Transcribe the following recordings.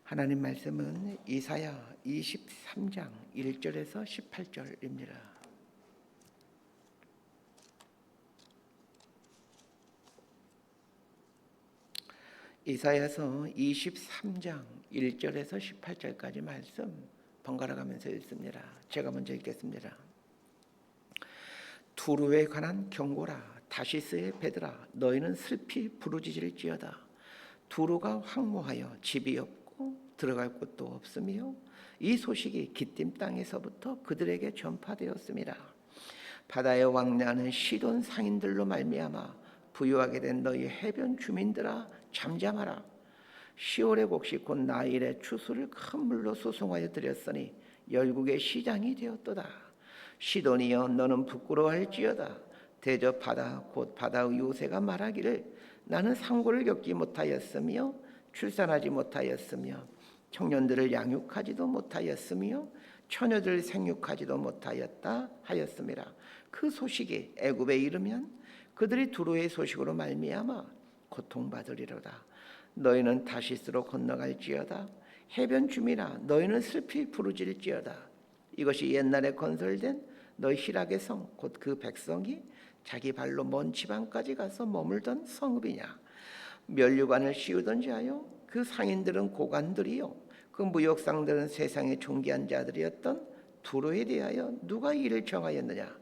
하나님 말씀은 이사야 23장 1절에서 18절입니다. 이사야서 23장 1절에서 18절까지 말씀 번갈아 가면서 읽습니다. 제가 먼저 읽겠습니다. 두루에 관한 경고라. 다시스의 배들아, 너희는 슬피 부르짖을지어다. 두루가 황무하여 집이 없고 들어갈 곳도 없으며 이 소식이 기띔 땅에서부터 그들에게 전파되었습니다. 바다의 왕래하는 시돈 상인들로 말미암아 부유하게 된 너희 해변 주민들아, 잠잠하라. 시올의 곡식 곧 나일의 추수를 큰 물로 수송하여 드렸으니 열국의 시장이 되었도다. 시돈이여, 너는 부끄러워할지어다. 대저 바다 곧 바다의 요새가 말하기를 나는 상고를 겪지 못하였으며 출산하지 못하였으며 청년들을 양육하지도 못하였으며 처녀들을 생육하지도 못하였다 하였습니다. 그 소식이 애굽에 이르면 그들이 두루의 소식으로 말미암아 고통받으리로다. 너희는 다시스로 건너갈지어다. 해변 주민아, 너희는 슬피 부르짖을지어다. 이것이 옛날에 건설된 너희 희락의 성 곧 그 백성이 자기 발로 먼 지방까지 가서 머물던 성읍이냐. 면류관을 씌우던 자요, 그 상인들은 고관들이요, 그 무역상들은 세상의 존귀한 자들이었던 두루에 대하여 누가 이를 정하였느냐.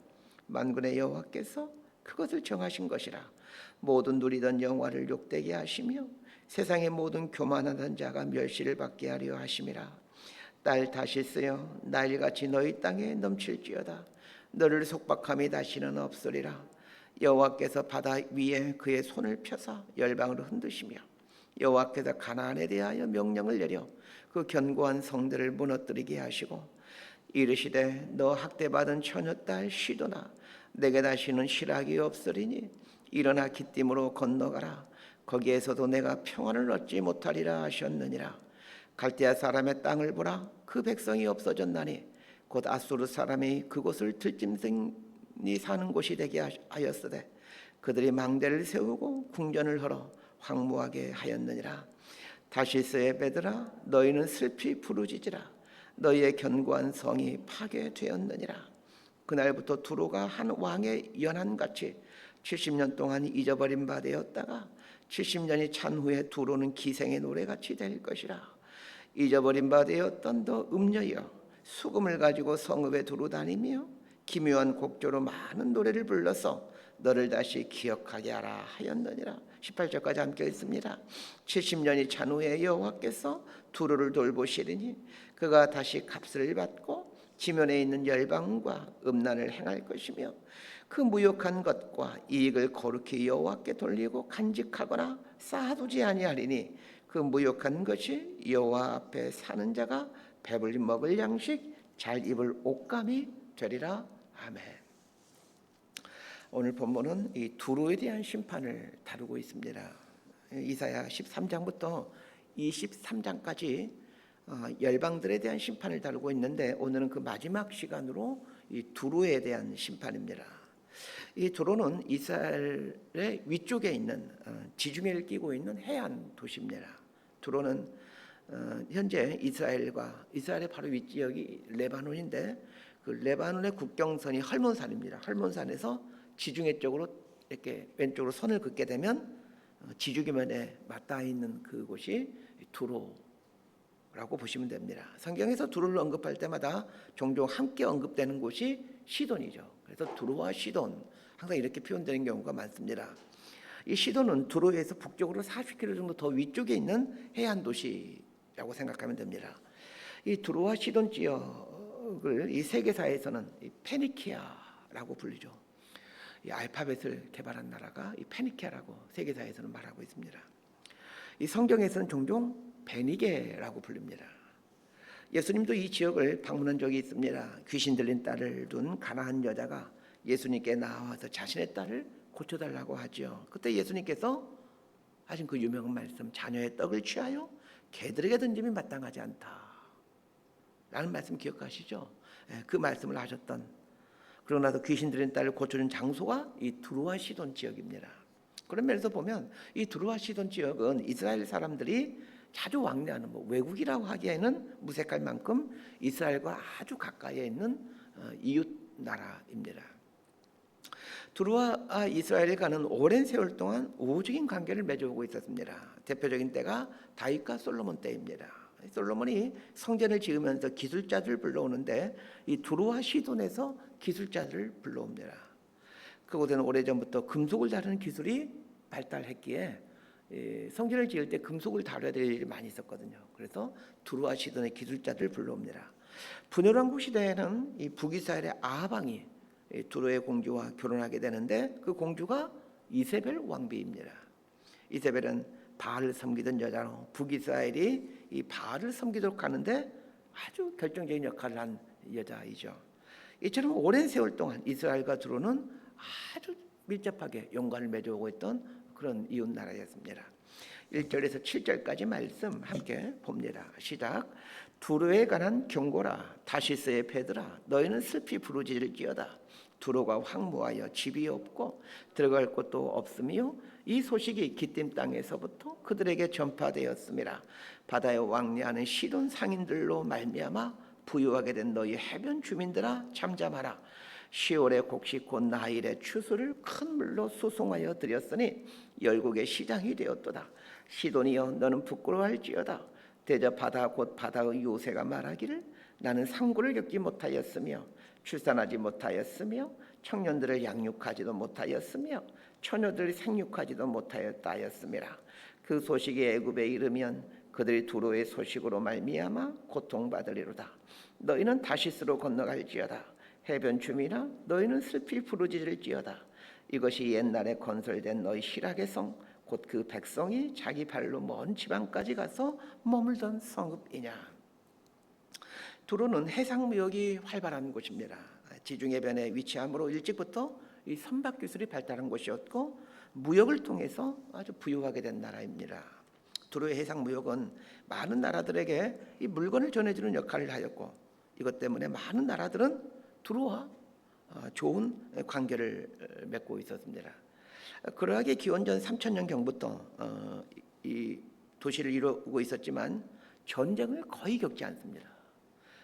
만군의 여호와께서 그것을 정하신 것이라. 모든 누리던 영화를 욕되게 하시며 세상의 모든 교만하던 자가 멸시를 받게 하려 하심이라. 딸 다시스여, 나일같이 너희 땅에 넘칠지어다. 너를 속박함이 다시는 없으리라. 여호와께서 바다 위에 그의 손을 펴사 열방을 흔드시며 여호와께서 가나안에 대하여 명령을 내려 그 견고한 성들을 무너뜨리게 하시고 이르시되 너 학대받은 처녀딸 시도나, 내게 다시는 실학이 없으리니 일어나 기띔으로 건너가라. 거기에서도 내가 평안을 얻지 못하리라 하셨느니라. 갈대아 사람의 땅을 보라. 그 백성이 없어졌나니 곧 아수르 사람이 그곳을 들짐승이 사는 곳이 되게 하였으되 그들이 망대를 세우고 궁전을 헐어 황무하게 하였느니라. 다시스의 배들아, 너희는 슬피 부르짖으라. 너희의 견고한 성이 파괴되었느니라. 그날부터 두루가 한 왕의 연한같이 70년 동안 잊어버린 바 되었다가 70년이 찬 후에 두루는 기생의 노래같이 될 것이라. 잊어버린 바 되었던 너 음녀여, 수금을 가지고 성읍에 두루 다니며 기묘한 곡조로 많은 노래를 불러서 너를 다시 기억하게 하라 하였느니라. 18절까지 함께 읽습니다. 70년이 찬 후에 여호와께서 두루를 돌보시리니 그가 다시 값을 받고 지면에 있는 열방과 음란을 행할 것이며 그 무욕한 것과 이익을 거룩히 여호와께 돌리고 간직하거나 쌓아두지 아니하리니 그 무욕한 것이 여호와 앞에 사는 자가 배불리 먹을 양식, 잘 입을 옷감이 되리라. 아멘. 오늘 본문은 이 두루에 대한 심판을 다루고 있습니다. 이사야 13장부터 23장까지 열방들에 대한 심판을 다루고 있는데 오늘은 그 마지막 시간으로 이 두루에 대한 심판입니다. 이 두루는 이스라엘의 위쪽에 있는 지중해를 끼고 있는 해안 도시입니다. 두루는 현재 이스라엘의 바로 윗지역이 레바논인데 그 레바논의 국경선이 헐몬산입니다. 헐몬산에서 지중해 쪽으로 이렇게 왼쪽으로 선을 긋게 되면 지중해면에 맞닿아 있는 그곳이 두루라고 보시면 됩니다. 성경에서 두루를 언급할 때마다 종종 함께 언급되는 곳이 시돈이죠. 그래서 두루와 시돈 항상 이렇게 표현되는 경우가 많습니다. 이 시돈은 두루에서 북쪽으로 40km 정도 더 위쪽에 있는 해안 도시라고 생각하면 됩니다. 이 두루와 시돈 지역을 이 세계사에서는 이 페니키아라고 불리죠. 이 알파벳을 개발한 나라가 이 페니키아라고 세계사에서는 말하고 있습니다. 이 성경에서는 종종 베니게라고 불립니다. 예수님도 이 지역을 방문한 적이 있습니다. 귀신 들린 딸을 둔 가나안 여자가 예수님께 나와서 자신의 딸을 고쳐달라고 하죠. 그때 예수님께서 하신 그 유명한 말씀, 자녀의 떡을 취하여 개들에게 던짐이 마땅하지 않다 라는 말씀 기억하시죠? 그 말씀을 하셨던, 그러고 나서 귀신 들린 딸을 고쳐준 장소가 이 두루와 시돈 지역입니다. 그런 면에서 보면 이 두루와 시돈 지역은 이스라엘 사람들이 자주 왕래하는 외국이라고 하기에는 무색할 만큼 이스라엘과 아주 가까이에 있는 이웃 나라입니다. 두루와 이스라엘이 가는 오랜 세월 동안 우호적인 관계를 맺어오고 있었습니다. 대표적인 때가 다윗과 솔로몬 때입니다. 솔로몬이 성전을 지으면서 기술자들을 불러오는데 이 두루와 시돈에서 기술자들을 불러옵니다. 그곳에는 오래전부터 금속을 다루는 기술이 발달했기에 성전을 지을 때 금속을 다뤄야 될 일이 많이 있었거든요. 그래서 두루와 시돈의 기술자들을 불러옵니다. 분열왕국 시대에는 이 북이스라엘의 아합 왕이 두루의 공주와 결혼하게 되는데 그 공주가 이세벨 왕비입니다. 이세벨은 바알을 섬기던 여자로 북이스라엘이 이 바알을 섬기도록 하는데 아주 결정적인 역할을 한 여자이죠. 이처럼 오랜 세월 동안 이스라엘과 두루는 아주 밀접하게 연관을 맺어오고 있던 그런 이웃 나라였습니다. 1절에서 7절까지 말씀 함께 봅니다. 시작. 두루에 관한 경고라. 다시스의 배들아, 너희는 슬피 부르짖을지어다. 두로가 황무하여 집이 없고 들어갈 곳도 없으며 이 소식이 기띔 땅에서부터 그들에게 전파되었음이라. 바다에 왕래하는 시돈 상인들로 말미암아 부유하게 된 너희 해변 주민들아 잠잠하라. 시월의 곡식 곧 나일의 추수를 큰 물로 수송하여 드렸으니 열국의 시장이 되었도다. 시돈이여 너는 부끄러워할지어다. 대저 바다 곧 바다의 요새가 말하기를 나는 상고를 겪지 못하였으며 출산하지 못하였으며 청년들을 양육하지도 못하였으며 처녀들을 생육하지도 못하였다였음이라. 그 소식이 애굽에 이르면 그들이 두로의 소식으로 말미암아 고통받으리로다. 너희는 다시스로 건너갈지어다. 해변 주민아 너희는 슬피 부르짖을지어다. 이것이 옛날에 건설된 너희 시락의 성 곧 그 백성이 자기 발로 먼 지방까지 가서 머물던 성읍이냐. 두로는 해상무역이 활발한 곳입니다. 지중해변에 위치함으로 일찍부터 이 선박 기술이 발달한 곳이었고 무역을 통해서 아주 부유하게 된 나라입니다. 두로의 해상무역은 많은 나라들에게 이 물건을 전해주는 역할을 하였고 이것 때문에 많은 나라들은 두로와 좋은 관계를 맺고 있었습니다. 그러하게 기원전 3000년 경부터 이 도시를 이루고 있었지만 전쟁을 거의 겪지 않습니다.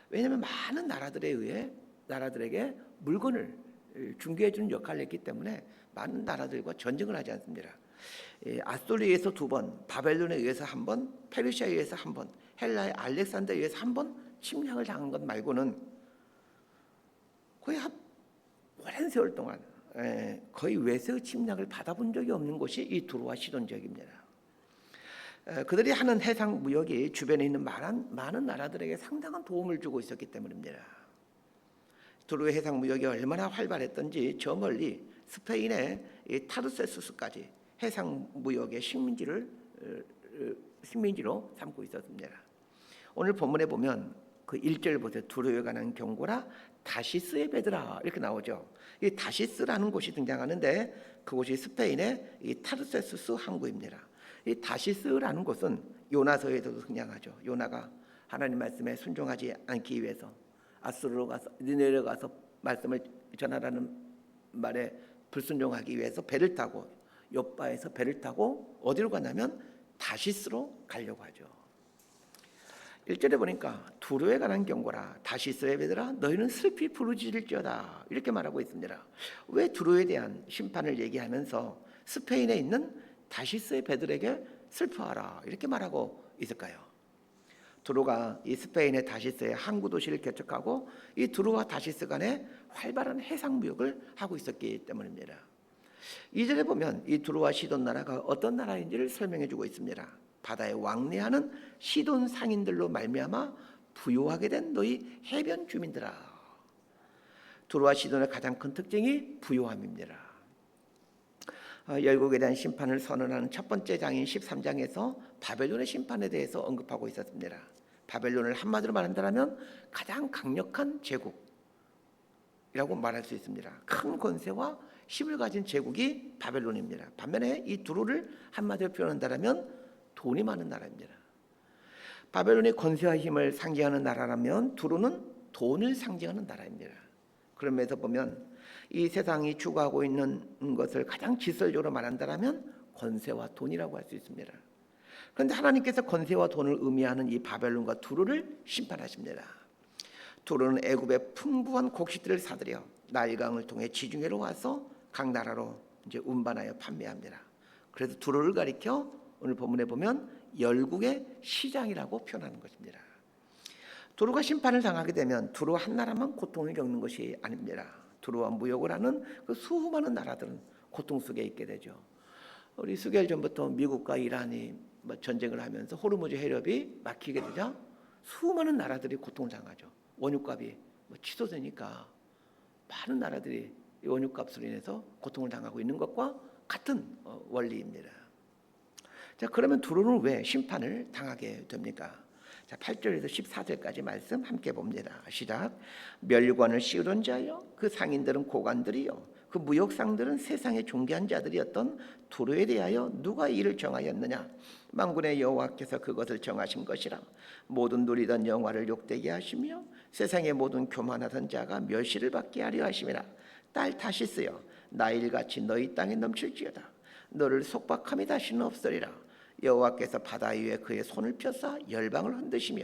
왜냐하면 많은 나라들에 의해 나라들에게 물건을 중개해 주는 역할을 했기 때문에 많은 나라들과 전쟁을 하지 않습니다. 아수르에 의해서 2번, 바벨론에 의해서 1번, 페르시아에 의해서 1번, 헬라의 알렉산더에 의해서 1번 침략을 당한 것 말고는 거의 오랜 세월 동안 거의 외세의 침략을 받아본 적이 없는 곳이 이 두로와 시돈 지역입니다. 그들이 하는 해상 무역이 주변에 있는 많은 나라들에게 상당한 도움을 주고 있었기 때문입니다. 두로의 해상 무역이 얼마나 활발했던지 저 멀리 스페인의 타르세수스까지 해상 무역의 식민지로 삼고 있었습니다. 오늘 본문에 보면 그 1절 보세요. 두로에 관한 경고라 다시스의 배들아 이렇게 나오죠. 이 다시스라는 곳이 등장하는데 그곳이 스페인의 이 타르세수스 항구입니다. 이 다시스라는 곳은 요나서에서도 등장하죠. 요나가 하나님 말씀에 순종하지 않기 위해서 아수르로 가서 니네로 가서 말씀을 전하라는 말에 불순종하기 위해서 배를 타고 욥바에서 배를 타고 어디로 가냐면 다시스로 가려고 하죠. 1절에 보니까 두로에 관한 경고라 다시스의 배들아 너희는 슬피 부르짖을지어다 이렇게 말하고 있습니다. 왜 두로에 대한 심판을 얘기하면서 스페인에 있는 다시스의 배들에게 슬퍼하라 이렇게 말하고 있을까요? 두로가 이 스페인의 다시스의 항구 도시를 개척하고 이 두로와 다시스 간에 활발한 해상 무역을 하고 있었기 때문입니다. 2절에 보면 이 두로와 시돈 나라가 어떤 나라인지를 설명해 주고 있습니다. 바다에 왕래하는 시돈 상인들로 말미암아 부유하게 된 너희 해변 주민들아. 두로와 시돈의 가장 큰 특징이 부유함입니다. 열국에 대한 심판을 선언하는 첫 번째 장인 13장에서 바벨론의 심판에 대해서 언급하고 있었습니다. 바벨론을 한마디로 말한다면 가장 강력한 제국이라고 말할 수 있습니다. 큰 권세와 힘을 가진 제국이 바벨론입니다. 반면에 이 두로를 한마디로 표현한다면 돈이 많은 나라입니다. 바벨론의 권세와 힘을 상징하는 나라라면 두로는 돈을 상징하는 나라입니다. 그런 면에서 보면 이 세상이 추구하고 있는 것을 가장 직설적으로 말한다면 권세와 돈이라고 할 수 있습니다. 그런데 하나님께서 권세와 돈을 의미하는 이 바벨론과 두로를 심판하십니다. 두로는 애굽의 풍부한 곡식들을 사들여 나일강을 통해 지중해로 와서 각 나라로 이제 운반하여 판매합니다. 그래서 두로를 가리켜 오늘 본문에 보면 열국의 시장이라고 표현하는 것입니다. 두로가 심판을 당하게 되면 두로 한 나라만 고통을 겪는 것이 아닙니다. 두로와 무역을 하는 그 수많은 나라들은 고통 속에 있게 되죠. 우리 수개월 전부터 미국과 이란이 전쟁을 하면서 호르무즈 해협이 막히게 되자 수많은 나라들이 고통을 당하죠. 원유값이 취소되니까 많은 나라들이 이 원유값으로 인해서 고통을 당하고 있는 것과 같은 원리입니다. 자, 그러면 두로는 왜 심판을 당하게 됩니까? 자, 8절에서 14절까지 말씀 함께 봅니다. 시작. 멸관을 씌우던 자여, 그 상인들은 고관들이요, 그 무역상들은 세상의 존귀한 자들이었던 두로에 대하여 누가 이를 정하였느냐? 만군의 여호와께서 그것을 정하신 것이라. 모든 누리던 영화를 욕되게 하시며 세상의 모든 교만하던 자가 멸시를 받게 하려 하심이라. 딸 타시스여, 나일같이 너희 땅에 넘칠지어다. 너를 속박함이 다시는 없으리라. 여호와께서 바다 위에 그의 손을 펴사 열방을 흔드시며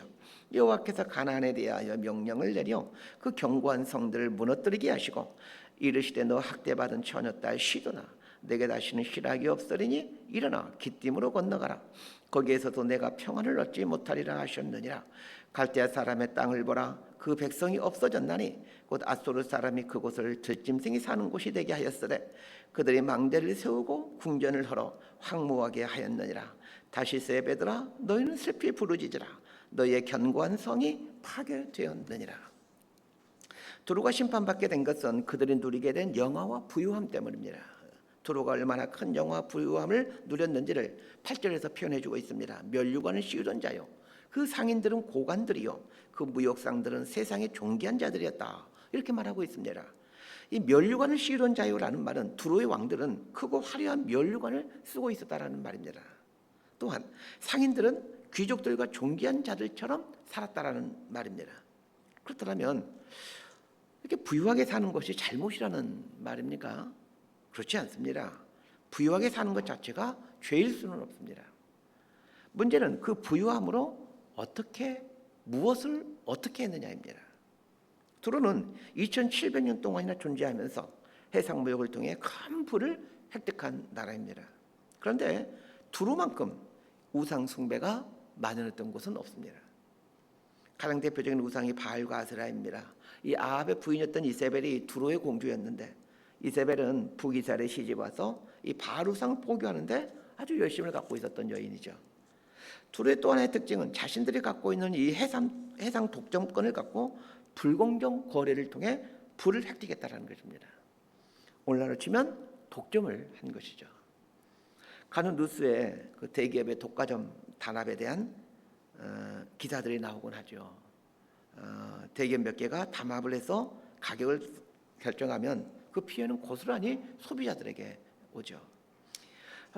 여호와께서 가나안에 대하여 명령을 내려 그 견고한 성들을 무너뜨리게 하시고 이르시되 너 학대받은 처녀딸 시도나 내게 다시는 희락이 없으리니 일어나 기띔으로 건너가라. 거기에서도 내가 평안을 얻지 못하리라 하셨느니라. 갈대아 사람의 땅을 보라. 그 백성이 없어졌나니 곧 아소르 사람이 그곳을 들짐승이 사는 곳이 되게 하였으되 그들이 망대를 세우고 궁전을 헐어 황무하게 하였느니라. 다시스의 배들아, 너희는 슬피 부르짖으라. 너희의 견고한 성이 파괴되었느니라. 두로가 심판받게 된 것은 그들이 누리게 된 영화와 부유함 때문입니다. 두로가 얼마나 큰 영화와 부유함을 누렸는지를 8절에서 표현해주고 있습니다. 멸류관을 씌우던 자요, 그 상인들은 고관들이요, 그 무역상들은 세상의 존귀한 자들이었다. 이렇게 말하고 있습니다. 이 멸류관을 씌우던 자요라는 말은 두로의 왕들은 크고 화려한 멸류관을 쓰고 있었다라는 말입니다. 또한 상인들은 귀족들과 존귀한 자들처럼 살았다라는 말입니다. 그렇다면 이렇게 부유하게 사는 것이 잘못이라는 말입니까? 그렇지 않습니다. 부유하게 사는 것 자체가 죄일 수는 없습니다. 문제는 그 부유함으로 무엇을 어떻게 했느냐입니다. 두로는 2700년 동안이나 존재하면서 해상무역을 통해 큰 부를 획득한 나라입니다. 그런데 두로만큼 우상 숭배가 만연했던 곳은 없습니다. 가장 대표적인 우상이 바알과 아세라입니다. 이 아합의 부인이었던 이세벨이 두로의 공주였는데 이세벨은 북이스라엘에 시집 와서 이 바알 우상을 포교하는데 아주 열심을 갖고 있었던 여인이죠. 두로의 또 하나의 특징은 자신들이 갖고 있는 이 해상 독점권을 갖고 불공정 거래를 통해 부를 획득했다는 것입니다. 오늘날로 치면 독점을 한 것이죠. 간혹 뉴스에 그 대기업의 독과점 단합에 대한 기사들이 나오곤 하죠. 대기업 몇 개가 담합을 해서 가격을 결정하면 그 피해는 고스란히 소비자들에게 오죠.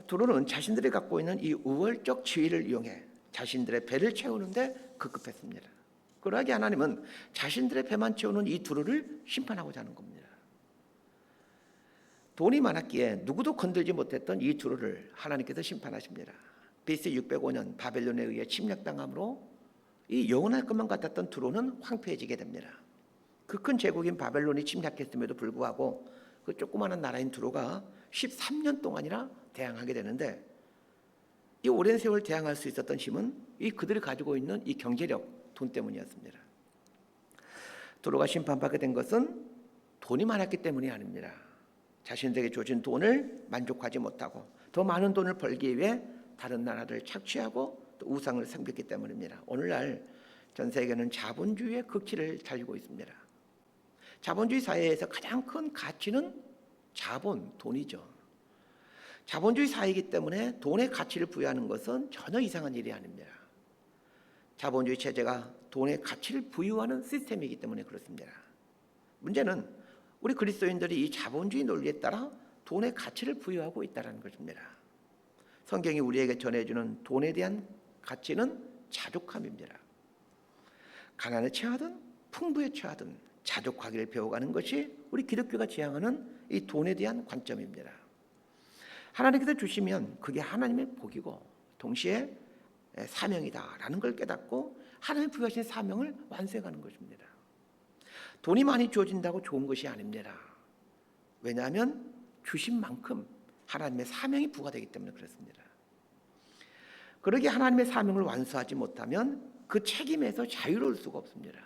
두로는 자신들이 갖고 있는 이 우월적 지위를 이용해 자신들의 배를 채우는데 급급했습니다. 그러하게 하나님은 자신들의 배만 채우는 이 두로를 심판하고자 하는 겁니다. 돈이 많았기에 누구도 건들지 못했던 이 두로를 하나님께서 심판하십니다. BC 605년 바벨론에 의해 침략당함으로 이 영원할 것만 같았던 두로는 황폐해지게 됩니다. 그 큰 제국인 바벨론이 침략했음에도 불구하고 그 조그마한 나라인 두로가 13년 동안이나 대항하게 되는데 이 오랜 세월 대항할 수 있었던 힘은 이 그들이 가지고 있는 이 경제력, 돈 때문이었습니다. 두로가 심판받게 된 것은 돈이 많았기 때문이 아닙니다. 자신들에게 주어진 돈을 만족하지 못하고 더 많은 돈을 벌기 위해 다른 나라를 착취하고 또 우상을 섬겼기 때문입니다. 오늘날 전 세계는 자본주의의 극치를 달리고 있습니다. 자본주의 사회에서 가장 큰 가치는 돈이죠. 자본주의 사회이기 때문에 돈의 가치를 부여하는 것은 전혀 이상한 일이 아닙니다. 자본주의 체제가 돈의 가치를 부여하는 시스템이기 때문에 그렇습니다. 문제는 우리 그리스도인들이 이 자본주의 논리에 따라 돈의 가치를 부여하고 있다는 것입니다. 성경이 우리에게 전해주는 돈에 대한 가치는 자족함입니다. 가난에 처하든 풍부에 처하든 자족하기를 배워가는 것이 우리 기독교가 지향하는 이 돈에 대한 관점입니다. 하나님께서 주시면 그게 하나님의 복이고 동시에 사명이다라는 걸 깨닫고 하나님이 부여하신 사명을 완수해가는 것입니다. 돈이 많이 주어진다고 좋은 것이 아닙니다. 왜냐하면 주신 만큼 하나님의 사명이 부과되기 때문에 그렇습니다. 그러기 하나님의 사명을 완수하지 못하면 그 책임에서 자유로울 수가 없습니다.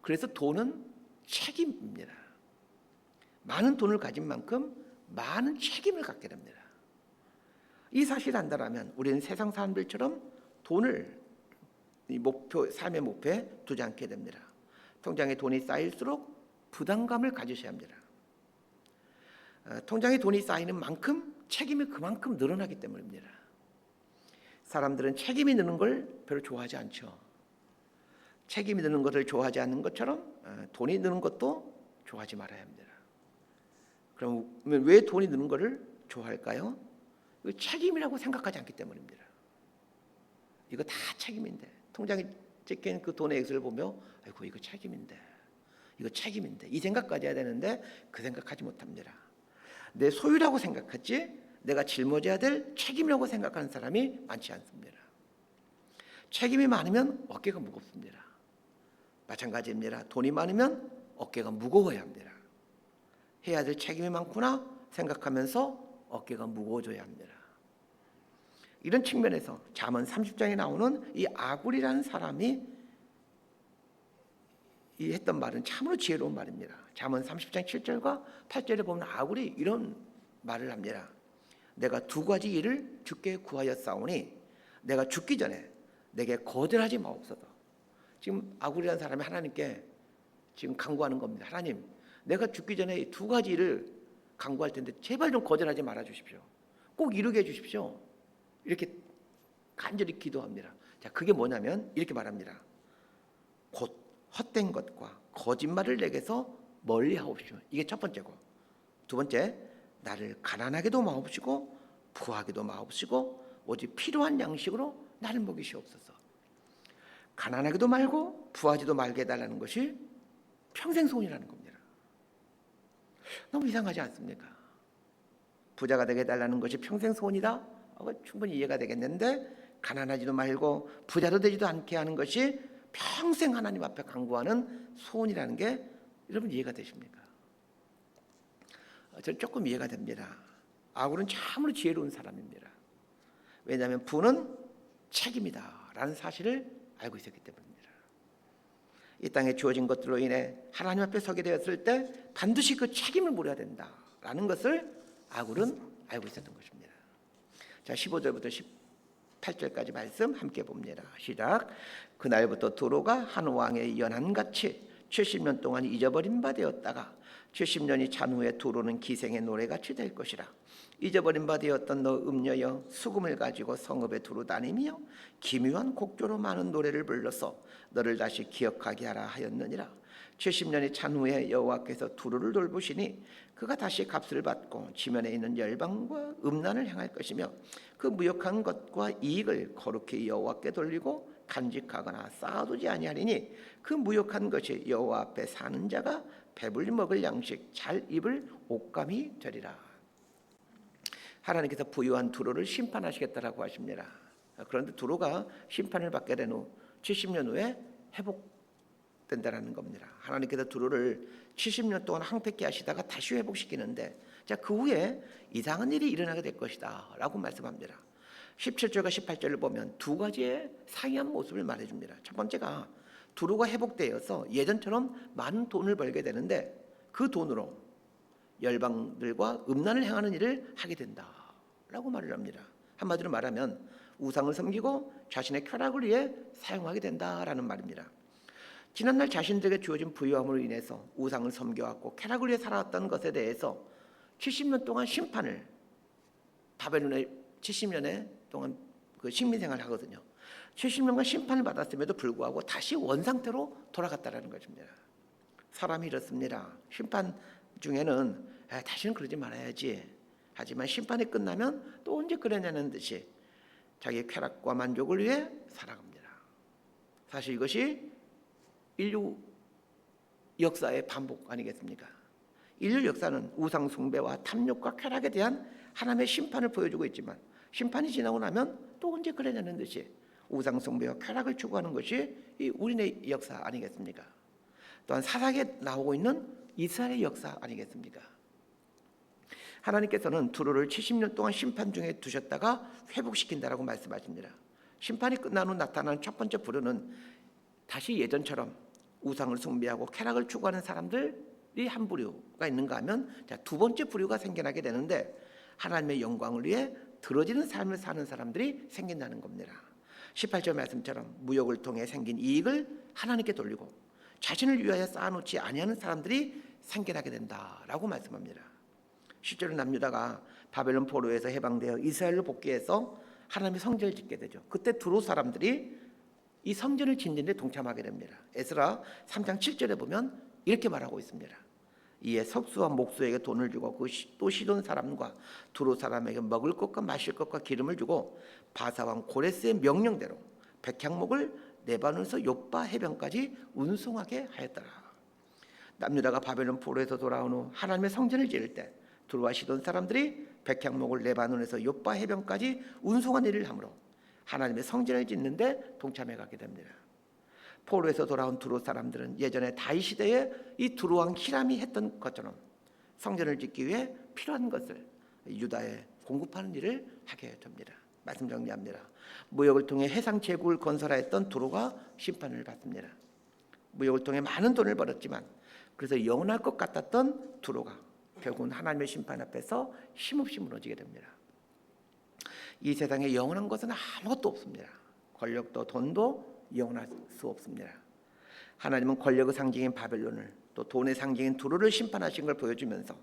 그래서 돈은 책임입니다. 많은 돈을 가진 만큼 많은 책임을 갖게 됩니다. 이 사실을 안다라면 우리는 세상 사람들처럼 돈을 삶의 목표에 두지 않게 됩니다. 통장에 돈이 쌓일수록 부담감을 가지셔야 합니다. 통장에 돈이 쌓이는 만큼 책임이 그만큼 늘어나기 때문입니다. 사람들은 책임이 느는 걸 별로 좋아하지 않죠. 책임이 느는 것을 좋아하지 않는 것처럼 돈이 느는 것도 좋아하지 말아야 합니다. 그럼 왜 돈이 느는 것을 좋아할까요? 책임이라고 생각하지 않기 때문입니다. 이거 다 책임인데, 통장에 찍힌 그 돈의 액수를 보며 아이고 이거 책임인데, 이거 책임인데 이 생각까지 해야 되는데 그 생각하지 못합니다. 내 소유라고 생각하지 내가 짊어져야 될 책임이라고 생각하는 사람이 많지 않습니다. 책임이 많으면 어깨가 무겁습니다. 마찬가지입니다. 돈이 많으면 어깨가 무거워야 합니다. 해야 될 책임이 많구나 생각하면서 어깨가 무거워져야 합니다. 이런 측면에서 잠언 30장에 나오는 이 아굴이라는 사람이 이 했던 말은 참으로 지혜로운 말입니다. 잠언 30장 7절과 8절에 보면 아굴이 이런 말을 합니다. 내가 두 가지 일을 주께 구하였사오니 내가 죽기 전에 내게 거절하지 마옵소서. 지금 아굴이라는 사람이 하나님께 지금 간구하는 겁니다. 하나님, 내가 죽기 전에 두 가지 일을 간구할 텐데 제발 좀 거절하지 말아 주십시오. 꼭 이루게 해 주십시오. 이렇게 간절히 기도합니다. 자, 그게 뭐냐면 이렇게 말합니다. 곧 헛된 것과 거짓말을 내게서 멀리하옵시오. 이게 첫 번째고, 두 번째, 나를 가난하게도 마옵시고 부하게도 마옵시고 오직 필요한 양식으로 나를 먹이시옵소서. 가난하게도 말고 부하지도 말게 해달라는 것이 평생 소원이라는 겁니다. 너무 이상하지 않습니까? 부자가 되게 해달라는 것이 평생 소원이다? 충분히 이해가 되겠는데 가난하지도 말고 부자도 되지도 않게 하는 것이 평생 하나님 앞에 간구하는 소원이라는 게 여러분 이해가 되십니까? 저는 조금 이해가 됩니다. 아굴은 참으로 지혜로운 사람입니다. 왜냐하면 부는 책임이다 라는 사실을 알고 있었기 때문입니다. 이 땅에 주어진 것들로 인해 하나님 앞에 서게 되었을 때 반드시 그 책임을 물어야 된다라는 것을 아굴은 알고 있었던 것입니다. 자, 15절부터 18절까지 말씀 함께 봅니다. 시작. 그날부터 두로가 한 왕의 연한같이 70년 동안 잊어버린 바 되었다가 70년이 찬 후에 두로는 기생의 노래같이 될 것이라. 잊어버린 바 되었던 너 음녀여, 수금을 가지고 성읍에 두루 다니며 기묘한 곡조로 많은 노래를 불러서 너를 다시 기억하게 하라 하였느니라. 70년이 찬 후에 여호와께서 두루를 돌보시니 그가 다시 값을 받고 지면에 있는 열방과 음란을 행할 것이며 그 무역한 것과 이익을 거룩히 여호와께 돌리고 간직하거나 쌓아두지 아니하리니 그 무역한 것이 여호와 앞에 사는 자가 배불리 먹을 양식 잘 입을 옷감이 되리라. 하나님께서 부유한 두로를 심판하시겠다라고 하십니다. 그런데 두로가 심판을 받게 된 후 70년 후에 회복된다라는 겁니다. 하나님께서 두로를 70년 동안 황폐케 하시다가 다시 회복시키는데, 자, 그 후에 이상한 일이 일어나게 될 것이다 라고 말씀합니다. 17절과 18절을 보면 두 가지의 상이한 모습을 말해줍니다. 첫 번째가 두로가 회복되어서 예전처럼 많은 돈을 벌게 되는데 그 돈으로 열방들과 음란을 행하는 일을 하게 된다라고 말을 합니다. 한마디로 말하면 우상을 섬기고 자신의 쾌락을 위해 사용하게 된다라는 말입니다. 지난날 자신들에게 주어진 부유함으로 인해서 우상을 섬겨왔고 쾌락을 위해 살아왔던 것에 대해서 70년 동안 심판을, 바벨론의 70년에 동안 그 식민생활을 하거든요. 70년간 심판을 받았음에도 불구하고 다시 원상태로 돌아갔다라는 것입니다. 사람이 이렇습니다. 심판 중에는 다시는 그러지 말아야지. 하지만 심판이 끝나면 또 언제 그러냐는 듯이 자기의 쾌락과 만족을 위해 살아갑니다. 사실 이것이 인류 역사의 반복 아니겠습니까? 인류 역사는 우상 숭배와 탐욕과 쾌락에 대한 하나님의 심판을 보여주고 있지만 심판이 지나고 나면 또 언제 그러냐는 듯이 우상 숭배와 쾌락을 추구하는 것이 이 우리네 역사 아니겠습니까? 또한 사사기에 나오고 있는 이스라엘의 역사 아니겠습니까? 하나님께서는 두로를 70년 동안 심판 중에 두셨다가 회복시킨다라고 말씀하십니다. 심판이 끝난 후 나타나는 첫 번째 부류는 다시 예전처럼 우상을 숭배하고 쾌락을 추구하는 사람들이 한 부류가 있는가 하면 두 번째 부류가 생겨나게 되는데 하나님의 영광을 위해 들어지는 삶을 사는 사람들이 생긴다는 겁니다. 18절 말씀처럼 무역을 통해 생긴 이익을 하나님께 돌리고 자신을 위하여 쌓아놓지 아니하는 사람들이 생겨나게 된다라고 말씀합니다. 실제로 남유다가 바벨론 포로에서 해방되어 이스라엘로 복귀해서 하나님의 성전을 짓게 되죠. 그때 두로 사람들이 이 성전을 짓는 데 동참하게 됩니다. 에스라 3장 7절에 보면 이렇게 말하고 있습니다. 이에 석수와 목수에게 돈을 주고 또 시돈 사람과 두로 사람에게 먹을 것과 마실 것과 기름을 주고 바사왕 고레스의 명령대로 백향목을 레바논에서 욥바 해변까지 운송하게 하였더라. 남유다가 바벨론 포로에서 돌아온 후 하나님의 성전을 지을 때 두로와 시돈 사람들이 백향목을 레바논에서 욥바 해변까지 운송한 일을 하므로 하나님의 성전을 짓는데 동참해 가게 됩니다. 포로에서 돌아온 두로 사람들은 예전에 다윗 시대에 이 두로 왕 히람이 했던 것처럼 성전을 짓기 위해 필요한 것을 유다에 공급하는 일을 하게 됩니다. 말씀 정리합니다. 무역을 통해 해상 제국을 건설하였던 두로가 심판을 받습니다. 무역을 통해 많은 돈을 벌었지만 그래서 영원할 것 같았던 두로가 결국은 하나님의 심판 앞에서 힘없이 무너지게 됩니다. 이 세상에 영원한 것은 아무것도 없습니다. 권력도 돈도 영원할 수 없습니다. 하나님은 권력의 상징인 바벨론을 또 돈의 상징인 두로를 심판하신 걸 보여주면서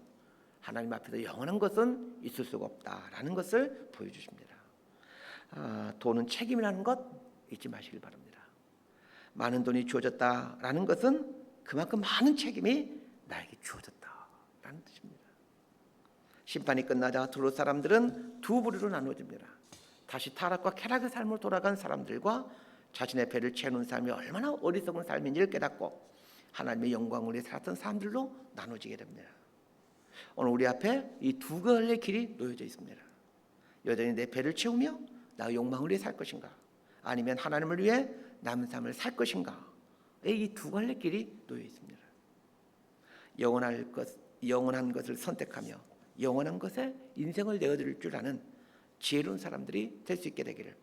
하나님 앞에서 영원한 것은 있을 수가 없다라는 것을 보여주십니다. 돈은 책임이라는 것 잊지 마시길 바랍니다. 많은 돈이 주어졌다라는 것은 그만큼 많은 책임이 나에게 주어졌다라는 뜻입니다. 심판이 끝나자 두로 사람들은 두 부류로 나누어집니다. 다시 타락과 쾌락의 삶으로 돌아간 사람들과 자신의 배를 채우는 삶이 얼마나 어리석은 삶인지를 깨닫고 하나님의 영광을 위해 살았던 사람들로 나눠지게 됩니다. 오늘 우리 앞에 이 두 갈래의 길이 놓여져 있습니다. 여전히 내 배를 채우며 나의 욕망을 위해 살 것인가, 아니면 하나님을 위해 남은 삶을 살 것인가, 이 두 갈래의 길이 놓여 있습니다. 영원한 것을 선택하며 영원한 것에 인생을 내어드릴 줄 아는 지혜로운 사람들이 될 수 있게 되기를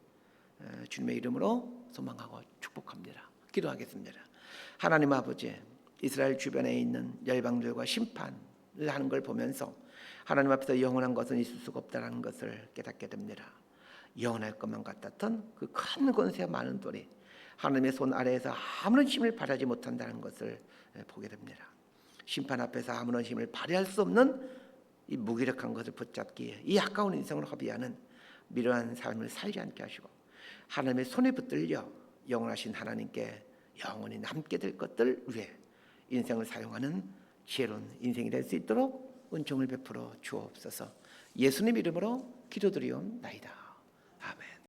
주님의 이름으로 소망하고 축복합니다. 기도하겠습니다. 하나님 아버지, 이스라엘 주변에 있는 열방들과 심판을 하는 걸 보면서 하나님 앞에서 영원한 것은 있을 수가 없다는 것을 깨닫게 됩니다. 영원할 것만 같았던 그 큰 권세와 많은 돈이 하나님의 손 아래에서 아무런 힘을 발휘하지 못한다는 것을 보게 됩니다. 심판 앞에서 아무런 힘을 발휘할 수 없는 이 무기력한 것을 붙잡기에 이 아까운 인생을 허비하는 미련한 삶을 살지 않게 하시고 하나님의 손에 붙들려 영원하신 하나님께 영원히 남게 될 것들 위해 인생을 사용하는 지혜로운 인생이 될 수 있도록 은총을 베풀어 주옵소서. 예수님 이름으로 기도드리옵나이다. 아멘.